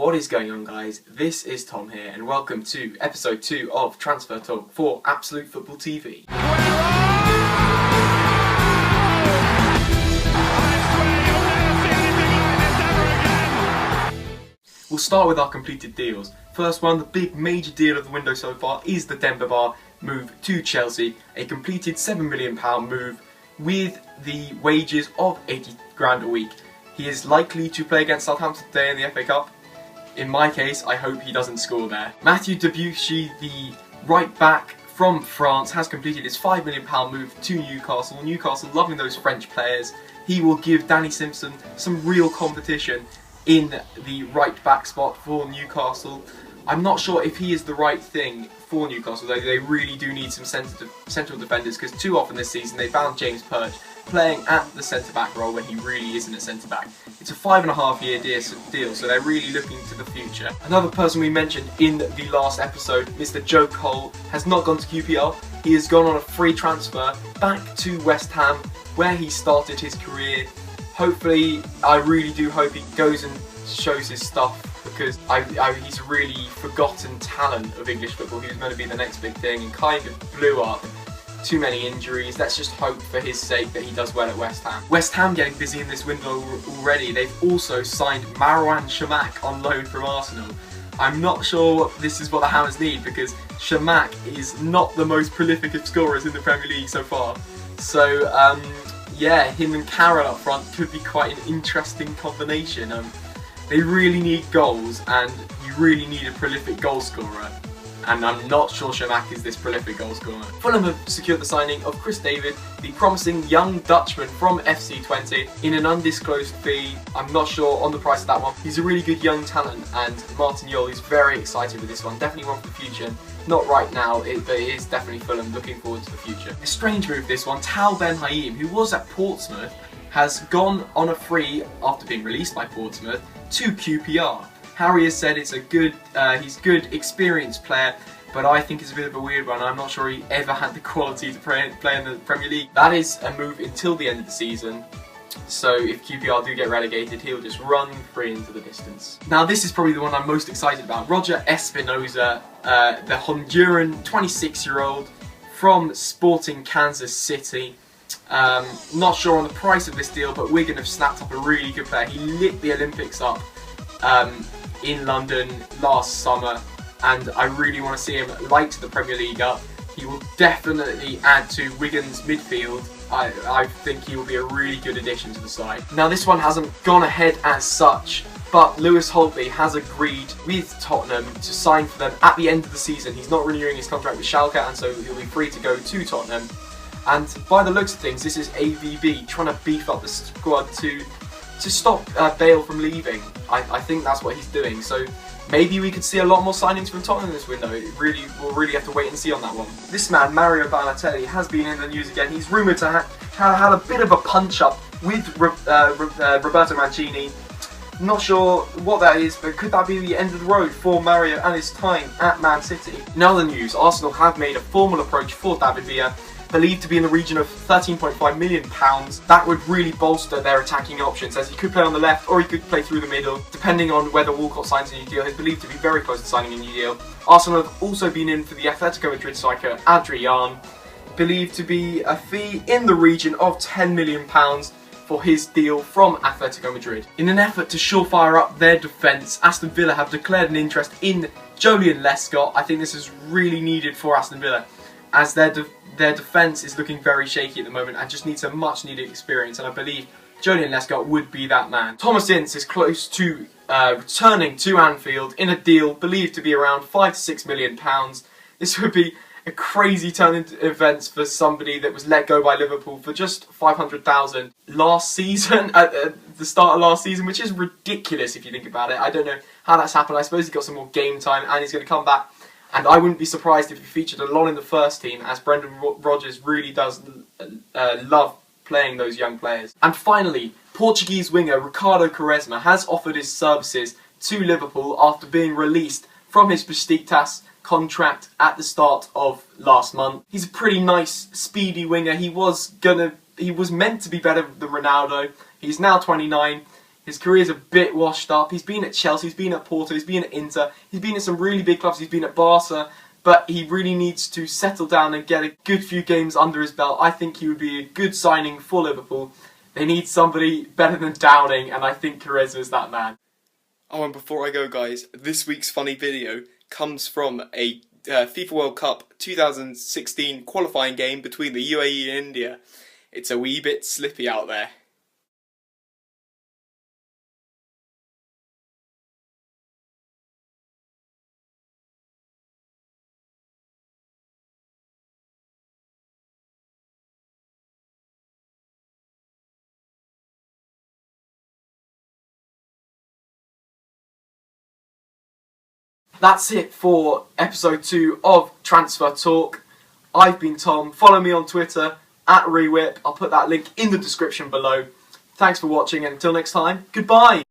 What is going on, guys? This is Tom here, and welcome to episode 2 of Transfer Talk for Absolute Football TV. We'll start with our completed deals. First one, the big major deal of the window so far is the Demba Ba move to Chelsea, a completed £7 million move with the wages of 80 grand a week. He is likely to play against Southampton today in the FA Cup. In my case, I hope he doesn't score there. Mathieu Debuchy, the right back from France, has completed his £5 million move to Newcastle. Newcastle loving those French players. He will give Danny Simpson some real competition in the right back spot for Newcastle. I'm not sure if he is the right thing for Newcastle, though they really do need some central defenders, because too often this season they found James Perch playing at the centre-back role when he really isn't a centre-back. It's a 5.5-year deal, so they're really looking to the future. Another person we mentioned in the last episode, Mr. Joe Cole, has not gone to QPR. He has gone on a free transfer back to West Ham, where he started his career. Hopefully, I really do hope he goes and shows his stuff, because he's a really forgotten talent of English football. He was meant to be the next big thing and kind of blew up. Too many injuries. Let's just hope for his sake that he does well at West Ham. West Ham getting busy in this window already. They've also signed Marouane Chamakh on loan from Arsenal. I'm not sure this is what the Hammers need, because Chamakh is not the most prolific of scorers in the Premier League so far. So yeah, him and Carroll up front could be quite an interesting combination. They really need goals, and you really need a prolific goal scorer. And I'm not sure Chamakh is this prolific goal scorer. Fulham have secured the signing of Chris David, the promising young Dutchman from FC Twente, in an undisclosed fee. I'm not sure on the price of that one. He's a really good young talent, and Martin Jol is very excited with this one. Definitely one for the future. Not right now, but it is definitely Fulham looking forward to the future. A strange move, this one. Tal Ben Haim, who was at Portsmouth, has gone on a free after being released by Portsmouth to QPR. Harry has said it's a good, he's a good, experienced player, but I think it's a bit of a weird one. I'm not sure he ever had the quality to play in the Premier League. That is a move until the end of the season, so if QPR do get relegated, he'll just run free into the distance. Now this is probably the one I'm most excited about. Roger Espinoza, the Honduran 26-year-old from Sporting Kansas City. Not sure on the price of this deal, but Wigan have snapped up a really good player. He lit the Olympics up in London last summer, and I really want to see him light the Premier League up. He will definitely add to Wigan's midfield. I think he will be a really good addition to the side. Now this one hasn't gone ahead as such, but Lewis Holtby has agreed with Tottenham to sign for them at the end of the season. He's not renewing his contract with Schalke, and so he'll be free to go to Tottenham. And by the looks of things, this is AVB trying to beef up the squad to stop Bale from leaving. I think that's what he's doing. So maybe we could see a lot more signings from Tottenham this window. We'll really have to wait and see on that one. This man, Mario Balotelli, has been in the news again. He's rumoured to have had a bit of a punch-up with Roberto Mancini. Not sure what that is, but could that be the end of the road for Mario and his time at Man City? In other news, Arsenal have made a formal approach for David Villa, believed to be in the region of £13.5 million. That would really bolster their attacking options, as he could play on the left or he could play through the middle, depending on whether Walcott signs a new deal. He's believed to be very close to signing a new deal. Arsenal have also been in for the Atletico Madrid striker Adrian, believed to be a fee in the region of £10 million for his deal from Atletico Madrid. In an effort to surefire up their defence, Aston Villa have declared an interest in Joleon Lescott. I think this is really needed for Aston Villa, as their defence is looking very shaky at the moment and just needs a much needed experience, and I believe Joleon Lescott would be that man. Thomas Ince is close to returning to Anfield in a deal believed to be around £5 to £6 million. This would be a crazy turn into events for somebody that was let go by Liverpool for just £500,000 last season, at the start of last season, which is ridiculous if you think about it. I don't know how that's happened. I suppose he got some more game time and he's going to come back. And I wouldn't be surprised if he featured a lot in the first team, as Brendan Rodgers really does love playing those young players. And finally, Portuguese winger Ricardo Quaresma has offered his services to Liverpool after being released from his Besiktas contract at the start of last month. He's a pretty nice, speedy winger. He was meant to be better than Ronaldo. He's now 29. His career's a bit washed up. He's been at Chelsea, he's been at Porto, he's been at Inter, he's been at some really big clubs, he's been at Barca, but he really needs to settle down and get a good few games under his belt. I think he would be a good signing for Liverpool. They need somebody better than Downing, and I think Quaresma is that man. Oh, and before I go, guys, this week's funny video comes from a FIFA World Cup 2016 qualifying game between the UAE and India. It's a wee bit slippy out there. That's it for episode 2 of Transfer Talk. I've been Tom. Follow me on Twitter @ReWhip. I'll put that link in the description below. Thanks for watching, and until next time, goodbye!